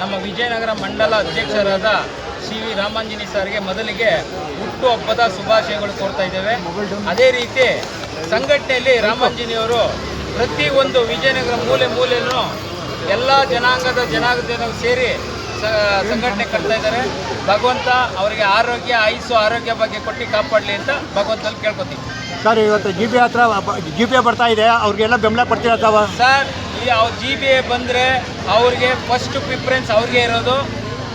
ನಮ್ಮ ವಿಜಯನಗರ ಮಂಡಲ ಅಧ್ಯಕ್ಷರಾದ ಸಿ.ವಿ. ರಾಮಾಂಜನಿ ಸರ್ಗೆ ಮೊದಲಿಗೆ ಹುಟ್ಟುಹಬ್ಬದ ಶುಭಾಶಯಗಳು ಕೋರ್ತಾ ಇದ್ದೇವೆ. ಅದೇ ರೀತಿ ಸಂಘಟನೆಯಲ್ಲಿ ರಾಮಾಂಜನಿಯವರು ಪ್ರತಿಯೊಂದು ವಿಜಯನಗರ ಮೂಲೆಯಲ್ಲೂ ಎಲ್ಲ ಜನಾಂಗದ ಸೇರಿ ಸಂಘಟನೆ ಕಟ್ತಾ ಇದ್ದಾರೆ. ಭಗವಂತ ಅವರಿಗೆ ಆರೋಗ್ಯ ಬಗ್ಗೆ ಕೊಟ್ಟು ಕಾಪಾಡಲಿ ಅಂತ ಭಗವಂತಲ್ಲಿ ಕೇಳ್ಕೊತೀವಿ. ಸರ್, ಇವತ್ತು ಜಿ.ಬಿ.ಎ ಬರ್ತಾ ಇದೆ, ಅವ್ರಿಗೆಲ್ಲ ಬೆಂಬಲ ಕೊಡ್ತೀರಾ ತಾವ? ಸರ್, ಈ ಜಿ.ಬಿ.ಎ ಬಂದರೆ ಅವ್ರಿಗೆ ಫಸ್ಟ್ ಪ್ರಿಫರೆನ್ಸ್ ಅವ್ರಿಗೆ ಇರೋದು.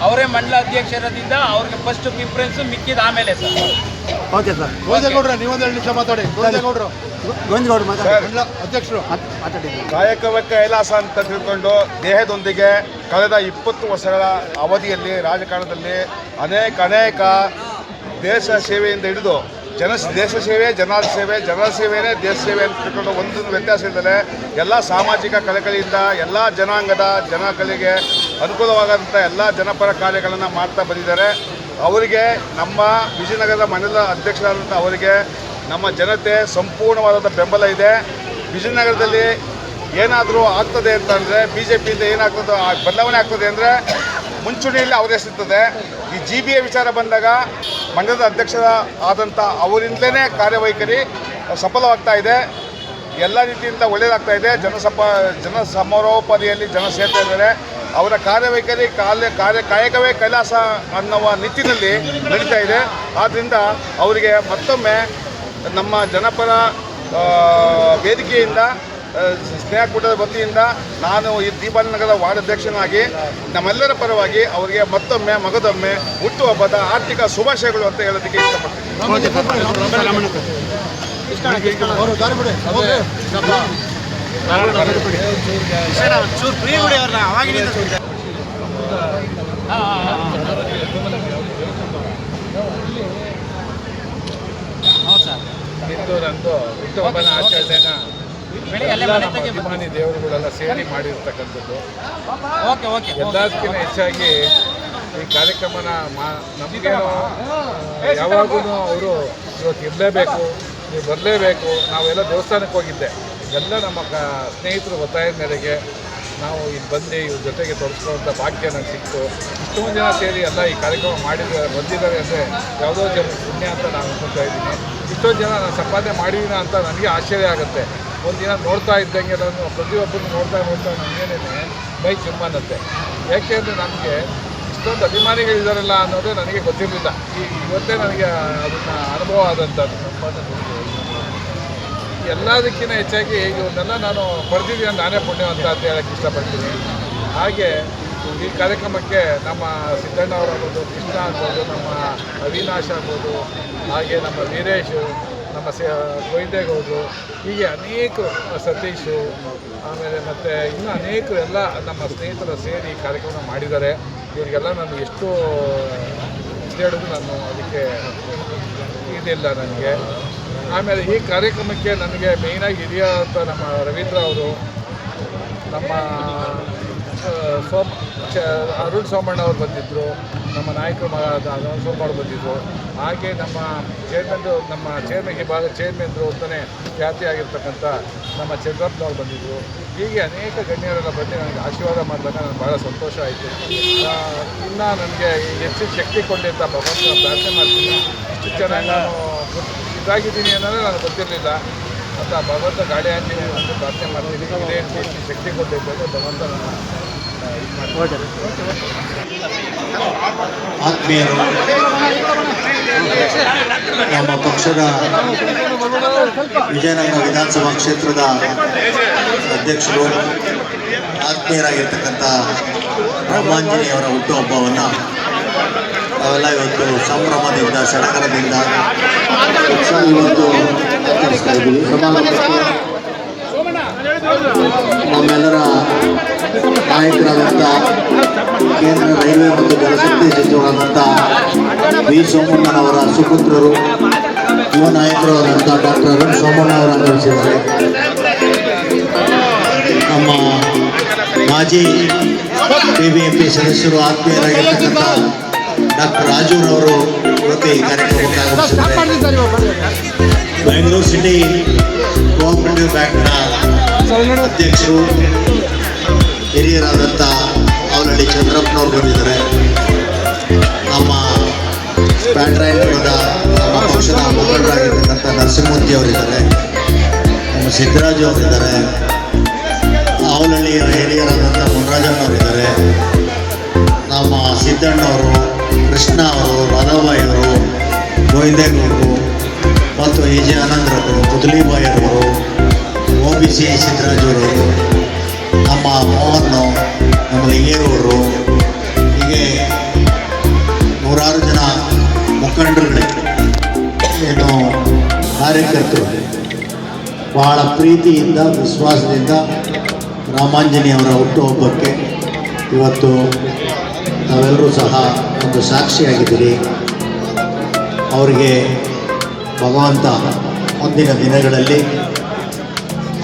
ಅವರೇ ಮಂಡಲ ಅಧ್ಯಕ್ಷರದಿಂದ ಅವ್ರಿಗೆ ಫಸ್ಟ್ ಪ್ರಿಫರೆನ್ಸು, ಮಿಕ್ಕಿದ ಆಮೇಲೆ ಸರ್. Okay sir. ಗೋವಿಂದೇಗೌಡ್ರ, ನೀವೊಂದು ನಿಮಿಷ ಮಾತಾಡಿ. ಗೋವಿಂದೇಗೌಡರು ಅಧ್ಯಕ್ಷರು ಮಾತಾಡಿದ್ರು. ಕಾಯಕವೇ ಕೈಲಾಸ ಅಂತ ತಿಳ್ಕೊಂಡು ದೇಹದೊಂದಿಗೆ ಕಳೆದ 20 ವರ್ಷಗಳ ಅವಧಿಯಲ್ಲಿ ರಾಜಕಾರಣದಲ್ಲಿ ಅನೇಕ ದೇಶ ಸೇವೆಯಿಂದ ಹಿಡಿದು ದೇಶ ಸೇವೆ, ಜನರ ಸೇವೆಯೇ ದೇಶ ಸೇವೆ ಅಂತ ತಿಳ್ಕೊಂಡು ಒಂದೊಂದು ವ್ಯತ್ಯಾಸ ಇದ್ದರೆ ಎಲ್ಲ ಸಾಮಾಜಿಕ ಕಳಕಳಿಯಿಂದ ಎಲ್ಲ ಜನಾಂಗದ ಜನಗಳಿಗೆ ಅನುಕೂಲವಾದಂಥ ಎಲ್ಲ ಜನಪರ ಕಾರ್ಯಗಳನ್ನು ಮಾಡ್ತಾ ಬಂದಿದ್ದಾರೆ. ಅವರಿಗೆ ನಮ್ಮ ವಿಜಯನಗರದ ಮಂಡಲ ಅಧ್ಯಕ್ಷರಾದಂಥ ಅವರಿಗೆ ನಮ್ಮ ಜನತೆ ಸಂಪೂರ್ಣವಾದಂಥ ಬೆಂಬಲ ಇದೆ. ವಿಜಯನಗರದಲ್ಲಿ ಏನಾದರೂ ಆಗ್ತದೆ ಅಂತಂದರೆ BJPಯಿಂದ ಏನಾಗ್ತದೆ ಬದಲಾವಣೆ ಆಗ್ತದೆ ಅಂದರೆ ಮುಂಚೂಣಿಯಲ್ಲಿ ಅವರೇ ಸಿಗ್ತದೆ. ಈ ಜಿ.ಬಿ.ಎ ವಿಚಾರ ಬಂದಾಗ ಮಂಡಲದ ಅಧ್ಯಕ್ಷರ ಆದಂಥ ಅವರಿಂದಲೇ ಕಾರ್ಯವೈಖರಿ ಸಫಲವಾಗ್ತಾ ಇದೆ. ಎಲ್ಲ ರೀತಿಯಿಂದ ಒಳ್ಳೆಯದಾಗ್ತಾ ಇದೆ. ಜನ ಸಮಾರೋಪಾದಿಯಲ್ಲಿ ಜನ ಸೇರ್ತಾ ಇದ್ದಾರೆ. ಅವರ ಕಾರ್ಯವೈಖರಿ ಕಾಯಕವೇ ಕೈಲಾಸ ಅನ್ನುವ ನಿಟ್ಟಿನಲ್ಲಿ ನಡೀತಾ ಇದೆ. ಆದ್ದರಿಂದ ಅವರಿಗೆ ಮತ್ತೊಮ್ಮೆ ನಮ್ಮ ಜನಪರ ವೇದಿಕೆಯಿಂದ ಸ್ನೇಹಕೂಟದ ವತಿಯಿಂದ ನಾನು ಈ ದೀಪಾವಳಿ ವಾರ್ಡ್ ಅಧ್ಯಕ್ಷನಾಗಿ ನಮ್ಮೆಲ್ಲರ ಪರವಾಗಿ ಅವರಿಗೆ ಮಗದೊಮ್ಮೆ ಹುಟ್ಟುಹಬ್ಬದ ಆರ್ಥಿಕ ಶುಭಾಶಯಗಳು ಅಂತ ಹೇಳೋದಕ್ಕೆ ನಂದು ಹುಟ್ಟುಹಬ್ಬನ ಆಚರಣೆನ ಅಭಿಮಾನಿ ದೇವರುಗಳೆಲ್ಲ ಸೇರಿ ಮಾಡಿರ್ತಕ್ಕಂಥದ್ದು. ಎಲ್ಲದಕ್ಕಿಂತ ಹೆಚ್ಚಾಗಿ ಈ ಕಾರ್ಯಕ್ರಮನ ನಮಗೇನು ಯಾವಾಗೂ ಅವರು ಇವತ್ತು ಇರಲೇಬೇಕು, ನೀವು ಬರಲೇಬೇಕು. ನಾವೆಲ್ಲ ದೇವಸ್ಥಾನಕ್ಕೆ ಹೋಗಿದ್ದೆ, ಎಲ್ಲ ನಮ್ಮ ಸ್ನೇಹಿತರು ಒತ್ತಾಯದ ಮೇರೆಗೆ ನಾವು ಇಲ್ಲಿ ಬಂದು ಇವ್ರ ಜೊತೆಗೆ ತೊಡಗಿಸುವಂಥ ಭಾಗ್ಯ ನನಗೆ ಸಿಕ್ತು. ಇಷ್ಟೊಂದು ಜನ ಸೇರಿ ಎಲ್ಲ ಈ ಕಾರ್ಯಕ್ರಮ ಬಂದಿದ್ದಾರೆ ಅಂದರೆ ಯಾವುದೋ ಜನ ಪುಣ್ಯ ಅಂತ ನಾನು ಅನ್ಕೊಳ್ತಾ ಇದ್ದೀನಿ. ಇಷ್ಟೊಂದು ಜನ ನಾನು ಸಂಪಾದನೆ ಮಾಡಿದ್ದೀನ ಅಂತ ನನಗೆ ಆಶ್ಚರ್ಯ ಆಗುತ್ತೆ. ಒಂದಿನ ನೋಡ್ತಾ ಇದ್ದಂಗೆ ನಾನು ಪ್ರತಿಯೊಬ್ಬರನ್ನು ನೋಡ್ತಾ ನನಗೇನೇ ಮೈ ಚುಮ್ಮನ್ನತ್ತೆ. ಯಾಕೆಂದರೆ ನಮಗೆ ಇಷ್ಟೊಂದು ಅಭಿಮಾನಿಗಳಿದ್ದಾರಲ್ಲ ಅನ್ನೋದೇ ನನಗೆ ಗೊತ್ತಿರಲಿಲ್ಲ. ಇವತ್ತೇ ನನಗೆ ಅದನ್ನು ಅನುಭವ ಆದಂಥದ್ದು. ಎಲ್ಲದಕ್ಕಿಂತ ಹೆಚ್ಚಾಗಿ ಇವನ್ನೆಲ್ಲ ನಾನು ಪಡೆದಿದ್ದೀನಿ, ನಾನೇ ಪುಣ್ಯವಂತ ಅಂತ ಹೇಳೋಕ್ಕೆ ಇಷ್ಟಪಡ್ತೀನಿ. ಹಾಗೆ ಈ ಕಾರ್ಯಕ್ರಮಕ್ಕೆ ನಮ್ಮ ಸಿದ್ದಣ್ಣ ಅವರಾಗ್ಬೋದು, ಕೃಷ್ಣ ಆಗ್ಬೋದು, ನಮ್ಮ ಅವಿನಾಶ್ ಆಗ್ಬೋದು, ಹಾಗೆ ನಮ್ಮ ವೀರೇಶು, ನಮ್ಮ ಗೋವಿಂದೇಗೌಡರು, ಹೀಗೆ ಅನೇಕರು, ಸತೀಶು, ಆಮೇಲೆ ಮತ್ತು ಇನ್ನೂ ಅನೇಕರು ಎಲ್ಲ ನಮ್ಮ ಸ್ನೇಹಿತರು ಸೇರಿ ಈ ಕಾರ್ಯಕ್ರಮ ಮಾಡಿದ್ದಾರೆ. ಇವರಿಗೆಲ್ಲ ನಾನು ಎಷ್ಟು ಹೇಳಿದ್ರು ನಾನು ಅದಕ್ಕೆ ಇದಿಲ್ಲ ನನಗೆ. ಆಮೇಲೆ ಈ ಕಾರ್ಯಕ್ರಮಕ್ಕೆ ನನಗೆ ಮೇಯ್ನಾಗಿ ಹಿರಿಯಂಥ ನಮ್ಮ ರವೀಂದ್ರ ಅವರು, ನಮ್ಮ ಅರುಣ್ ಸೋಮಣ್ಣ ಅವರು ಬಂದಿದ್ದರು, ನಮ್ಮ ನಾಯಕರು ಅರುಣ್ ಸೋಮಣ್ಣ ಬಂದಿದ್ದರು. ಹಾಗೆ ನಮ್ಮ ಚೇರ್ಮನ್ ಈ ಭಾಗ ಚೇರ್ಮನ್ರು ಅಂತಲೇ ಖ್ಯಾತಿಯಾಗಿರ್ತಕ್ಕಂಥ ನಮ್ಮ ಚಂದ್ರಪ್ಪನವ್ರು ಬಂದಿದ್ದರು. ಹೀಗೆ ಅನೇಕ ಗಣ್ಯರೆಲ್ಲ ಬಂದು ನನಗೆ ಆಶೀರ್ವಾದ ಮಾಡಿದಾಗ ನನಗೆ ಭಾಳ ಸಂತೋಷ ಆಯಿತು. ಇನ್ನು ನನಗೆ ಹೆಚ್ಚಿನ ಶಕ್ತಿ ಕೊಡಲಿ ಅಂತ ಭಗವಂತನ ಪ್ರಾರ್ಥನೆ ಮಾಡ್ತೀನಿ. ಇಷ್ಟು ಚೆನ್ನಾಗಿ ನಾನು ಇದಾಗಿದ್ದೀನಿ ಅನ್ನೋದು ನನಗೆ ಗೊತ್ತಿರಲಿಲ್ಲ ಅಂತ ಭಗವಂತ ಗಾಳಿ ಆಂಜನೇಯ ಅಂತ ಪ್ರಾರ್ಥನೆ ಮಾಡ್ತೀನಿ. ಇದೇ ಹೆಚ್ಚಿನ ಶಕ್ತಿ ಕೊಡಬೇಕು ಅಂತ ಭಗವಂತ ನಾನು ಆತ್ಮೀಯರು, ನಮ್ಮ ಪಕ್ಷದ ವಿಜಯನಗರ ವಿಧಾನಸಭಾ ಕ್ಷೇತ್ರದ ಅಧ್ಯಕ್ಷರು, ಆತ್ಮೀಯರಾಗಿರ್ತಕ್ಕಂಥ ರಾಮಾಂಜನಿಯವರ ಹುಟ್ಟುಹಬ್ಬವನ್ನು ಅವೆಲ್ಲ ಇವತ್ತು ಸಂಭ್ರಮದಿಂದ ಸಡಗರದಿಂದ ಇವತ್ತು ಆಚರಿಸ್ತಾ ಇದ್ದೀವಿ. ನಮ್ಮೆಲ್ಲರ ನಾಯಕರಾದಂಥ ಕೇಂದ್ರ ರೈಲ್ವೆ ಮತ್ತು ಜಲಶಕ್ತಿ ಸಚಿವರಾದಂಥ ವಿ. ಸೋಮಣ್ಣನವರ ಸುಪುತ್ರರು, ಯುವ ನಾಯಕರು ಆದಂಥ ಡಾಕ್ಟರ್ ಅರುಣ್ ಸೋಮಣ್ಣ ಅವರು ಆಗಮಿಸಿದ್ದಾರೆ. ನಮ್ಮ ಮಾಜಿ BBMP ಸದಸ್ಯರು, ಆತ್ಮೀಯರಾಗಿರ್ತಕ್ಕಂಥ ಡಾಕ್ಟರ್ ರಾಜೂರವರು ಇವತ್ತು ಈ ಕಾರ್ಯಕ್ರಮಕ್ಕೆ ಆಗಮಿಸಿದ್ದಾರೆ. ಬೆಂಗಳೂರು ಸಿಟಿ ಕೋಆಪರೇಟಿವ್ ಬ್ಯಾಂಕ್ನ ಅಧ್ಯಕ್ಷರು, ಹಿರಿಯರಾದಂಥ ಅವರ ಅವಲಹಳ್ಳಿ ಚಂದ್ರಪ್ಪನವ್ರು ಬಂದಿದ್ದಾರೆ. ನಮ್ಮ ಪ್ಯಾಟ್ರಾಯಪುರದ ನಮ್ಮ ಪಕ್ಷದ ಮುಖಂಡರಾಗಿರ್ತಕ್ಕಂಥ ನರಸಿಂಹಮೂರ್ತಿ ಅವರಿದ್ದಾರೆ. ನಮ್ಮ ಸಿದ್ದರಾಜು ಅವರಿದ್ದಾರೆ. ಅವಲಹಳ್ಳಿಯ ಹಿರಿಯರಾದಂಥ ಮುನರಾಜಣ್ಣವರಿದ್ದಾರೆ. ನಮ್ಮ ಸಿದ್ದಣ್ಣವರು, ಕೃಷ್ಣ ಅವರು, ರಾಧಾಬಾಯಿ ಅವರು, ಗೋವಿಂದೇಗೌಡರು ಮತ್ತು ಎ ಜೆ ಆನಂದರವರು, ಮುದಲಿಬಾಯಿ ಅವರು, OBC ಸಿದ್ದರಾಜವರು, ನಮ್ಮ ಮೋಹನ್, ನಮ್ಮ ಲಿಂಗೇಗೌಡರು, ಹೀಗೆ ನೂರಾರು ಜನ ಮುಖಂಡರುಗಳೇ ಏನು ಕಾರ್ಯಕರ್ತರು ಬಹಳ ಪ್ರೀತಿಯಿಂದ ವಿಶ್ವಾಸದಿಂದ ರಾಮಾಂಜನೇಯವರ ಹುಟ್ಟುಹಬ್ಬಕ್ಕೆ ಇವತ್ತು ನಾವೆಲ್ಲರೂ ಸಹ ಒಂದು ಸಾಕ್ಷಿಯಾಗಿದ್ದೀರಿ. ಅವರಿಗೆ ಭಗವಂತ ಮುಂದಿನ ದಿನಗಳಲ್ಲಿ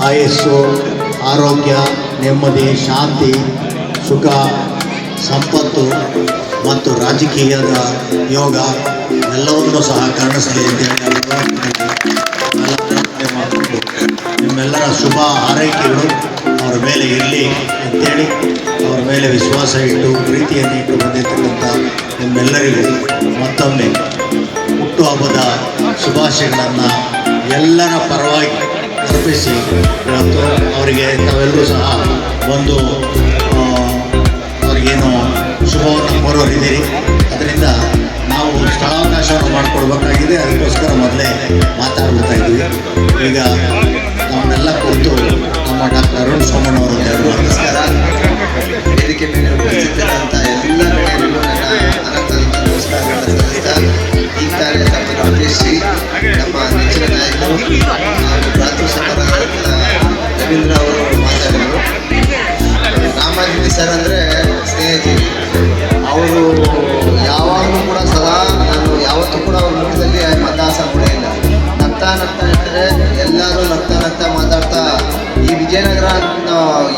ಆಯಸ್ಸು, ಆರೋಗ್ಯ, ನೆಮ್ಮದಿ, ಶಾಂತಿ, ಸುಖ, ಸಂಪತ್ತು ಮತ್ತು ರಾಜಕೀಯದ ಯೋಗ ಎಲ್ಲವನ್ನೂ ಸಹ ಕರುಣಿಸಲಿ ಅಂತೇಳಿ ಮಾಡಿಕೊಂಡು ನಿಮ್ಮೆಲ್ಲರ ಶುಭ ಹಾರೈಕೆಗಳು ಅವರ ಮೇಲೆ ಇರಲಿ ಅಂತೇಳಿ ಅವರ ಮೇಲೆ ವಿಶ್ವಾಸ ಇಟ್ಟು ಪ್ರೀತಿಯನ್ನು ಇಟ್ಟು ಬಂದಿರತಕ್ಕಂಥ ನಿಮ್ಮೆಲ್ಲರಿಗೂ ಮತ್ತೊಮ್ಮೆ ಹುಟ್ಟುಹಬ್ಬದ ಶುಭಾಶಯಗಳನ್ನು ಎಲ್ಲರ ಪರವಾಗಿ ಅರ್ಪಿಸಿ ಇವತ್ತು ಅವರಿಗೆ ತಾವೆಲ್ಲರೂ ಸಹ ಒಂದು ಅವ್ರಿಗೇನು ಶುಭವನ್ನು ಕೋರೋರಿದ್ದೀರಿ. ಅದರಿಂದ ನಾವು ಸ್ಥಳಾವಕಾಶವನ್ನು ಮಾಡಿಕೊಡ್ಬೇಕಾಗಿದೆ. ಅದಕ್ಕೋಸ್ಕರ ಮೊದಲೇ ಮಾತಾಡ್ಬಿಡ್ತಾ ಇದ್ದೀವಿ. ಈಗ ನಮ್ಮನ್ನೆಲ್ಲ ಕುರಿತು ನಮ್ಮ ಡಾಕ್ಟರ್ ಅರುಣ್ ಸೋಮಣ್ಣ ಅವರು ನಮಸ್ಕಾರ. ವೇದಿಕೆ ಮೇಲೆ ಉಪಸ್ಥಿತರಾದಂಥ ಎಲ್ಲ ಗಣ್ಯರಿಗೂ ನನ್ನ ಅನಂತ ನಮಸ್ಕಾರಗಳನ್ನು ಸಲ್ಲಿಸ್ತಾ ಈ ಕಾರ್ಯಕ್ರಮವನ್ನು ಉದ್ದೇಶಿಸಿ ನಮ್ಮ ನೆಚ್ಚಿನ ನಾಯಕರು ಹಾಗೂ ಪ್ರಾತೃಸಮರಾದಂಥ ರವೀಂದ್ರ ಅವರು ಮಾತಾಡಿದರು. ರಾಮಾಂಜನಿ ಸರ್ ಅಂದರೆ ಸ್ನೇಹಜೀವಿ. ಅವರು ಯಾವಾಗಲೂ ಕೂಡ ಸದಾ ನಾನು ಯಾವತ್ತೂ ಕೂಡ ಅವ್ರ ಮುಖದಲ್ಲಿ ಮಂದಹಾಸ ಇಲ್ಲ. ನಗ್ತಾ ನಗ್ತಾ ಇರ್ತಾರೆ. ಎಲ್ಲರೂ ನಗ್ತಾ ಮಾತಾಡ್ತಾ ಈ ವಿಜಯನಗರ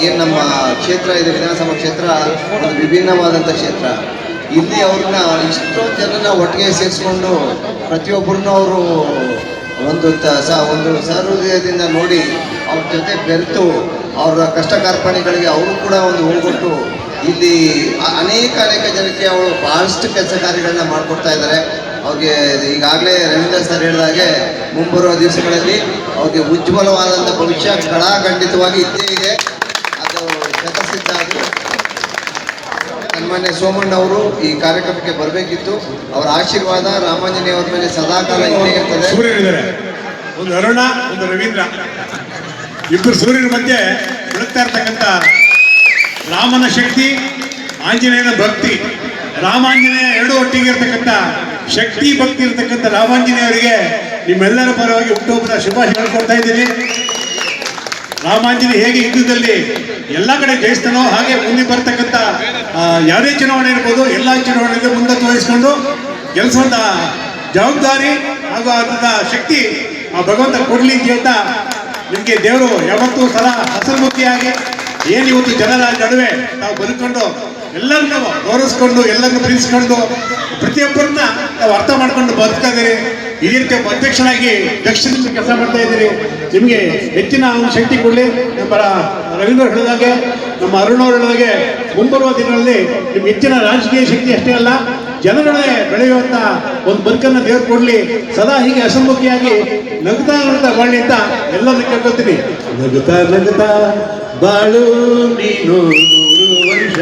ಏನು ನಮ್ಮ ಕ್ಷೇತ್ರ ಇದೆ, ವಿಧಾನಸಭಾ ಕ್ಷೇತ್ರ ಒಂದು ವಿಭಿನ್ನವಾದಂಥ ಕ್ಷೇತ್ರ. ಇಲ್ಲಿ ಅವ್ರನ್ನ ಇಷ್ಟೊಂದು ಜನನ ಒಟ್ಟಿಗೆ ಸೇರಿಸ್ಕೊಂಡು ಪ್ರತಿಯೊಬ್ಬರನ್ನೂ ಅವರು ಒಂದು ಸಹೃದಯದಿಂದ ನೋಡಿ ಅವ್ರ ಜೊತೆ ಬೆರೆತು ಅವರ ಕಷ್ಟ ಕಾರ್ಪಣ್ಯಗಳಿಗೆ ಅವರು ಕೂಡ ಒಂದು ಹೋಗ್ಬಿಟ್ಟು ಇಲ್ಲಿ ಅನೇಕ ಜನಕ್ಕೆ ಅವರು ಭಾಳಷ್ಟು ಕೆಲಸ ಕಾರ್ಯಗಳನ್ನ ಮಾಡಿಕೊಡ್ತಾ ಇದ್ದಾರೆ. ಅವ್ರಿಗೆ ಈಗಾಗಲೇ ರವೀಂದ್ರ ಸರ್ ಹೇಳಿದಾಗೆ ಮುಂಬರುವ ದಿವಸಗಳಲ್ಲಿ ಅವ್ರಿಗೆ ಉಜ್ವಲವಾದಂಥ ಭವಿಷ್ಯ ಖಂಡಿತವಾಗಿ ಇದ್ದೇ ಇದೆ. ಅದು ಶತಸಿದ್ಧ. ಸನ್ಮಾನ್ಯ ಸೋಮಣ್ಣ ಅವರು ಈ ಕಾರ್ಯಕ್ರಮಕ್ಕೆ ಬರಬೇಕಿತ್ತು. ಅವರ ಆಶೀರ್ವಾದ ರಾಮಾಂಜನೇಯವ್ರ ಮೇಲೆ ಸದಾಕಾಲ ಇದ್ದೇ ಇರ್ತದೆ. ಸೂರ್ಯರಿದ್ದಾರೆ, ಒಂದು ಅರುಣ, ಒಂದು ರವೀಂದ್ರ, ಇಬ್ಬರು ಸೂರ್ಯನ ಮಧ್ಯೆ ಬೆಳಗ್ತಾ ಇರ್ತಕ್ಕಂಥ ರಾಮನ ಶಕ್ತಿ, ಆಂಜನೇಯನ ಭಕ್ತಿ. ರಾಮಾಂಜನೇಯ ಎರಡು ಒಟ್ಟಿಗೆ ಇರ್ತಕ್ಕಂಥ ಶಕ್ತಿ ಭಕ್ತಿ ಇರ್ತಕ್ಕಂಥ ರಾಮಾಂಜನೇಯವರಿಗೆ ನಿಮ್ಮೆಲ್ಲರ ಪರವಾಗಿ ಹುಟ್ಟುಹಬ್ಬದ ಶುಭಾಶಯ ಕೊಡ್ತಾ ಇದ್ದೀನಿ. ರಾಮಾಂಜನೇಯ ಹೇಗೆ ಯುದ್ಧದಲ್ಲಿ ಎಲ್ಲ ಕಡೆ ಜಯಿಸ್ತಾನೋ ಹಾಗೆ ಮುಂದೆ ಬರ್ತಕ್ಕಂಥ ಯಾವುದೇ ಚುನಾವಣೆ ಇರ್ಬೋದು, ಎಲ್ಲ ಚುನಾವಣೆಗೆ ಮುಂದೆ ತೋರಿಸ್ಕೊಂಡು ಗೆಲ್ಲಿಸುವಂಥ ಜವಾಬ್ದಾರಿ ಹಾಗೂ ಅದರ ಶಕ್ತಿ ಆ ಭಗವಂತ ಕೊಡ್ಲಿ ಅಂತ ಹೇಳ್ತಾ ನಿಮಗೆ ದೇವರು ಯಾವತ್ತೂ ಸದಾ ಹಸನ್ಮುಖಿಯಾಗಿ ಏನು ಇವತ್ತು ಜನರ ನಡುವೆ ನಾವು ಬದುಕೊಂಡು ಎಲ್ಲರನ್ನೂ ಗೌರವಿಸ್ಕೊಂಡು ಎಲ್ಲರನ್ನೂ ಪ್ರೀತಿಸ್ಕೊಂಡು ಪ್ರತಿಯೊಬ್ಬರನ್ನ ನಾವು ಅರ್ಥ ಮಾಡ್ಕೊಂಡು ಬದುಕ್ತಾ ಇದ್ದೀರಿ. ಈ ರೀತಿ ಅಧ್ಯಕ್ಷನಾಗಿ ದಕ್ಷಿಣದಿಂದ ಕೆಲಸ ಮಾಡ್ತಾ ಇದ್ದೀರಿ. ನಿಮಗೆ ಹೆಚ್ಚಿನ ಒಂದು ಶಕ್ತಿ ಕೊಡಲಿ. ನಮ್ಮ ರವೀಂದ್ರ ಹೇಳಿದಾಗೆ, ನಮ್ಮ ಅರುಣ್ ಅವರು ಹೇಳಿದಾಗೆ ಮುಂಬರುವ ದಿನಗಳಲ್ಲಿ ನಿಮ್ಗೆ ಹೆಚ್ಚಿನ ರಾಜಕೀಯ ಶಕ್ತಿ ಅಷ್ಟೇ ಅಲ್ಲ, ಜನಗಳೇ ಬೆಳೆಯುವಂಥ ಒಂದು ಬದುಕನ್ನು ದೇವರು ಕೊಡಲಿ. ಸದಾ ಹೀಗೆ ಹಸನ್ಮುಖಿಯಾಗಿ ನಗ್ತಾ ಬಾಳಿ ಅಂತ ಎಲ್ಲರನ್ನ ಕೇಳ್ಕೊಳ್ತೀನಿ. ನಗುತ್ತಾ ಬಾಳು ನೀನು 100 ವರ್ಷ.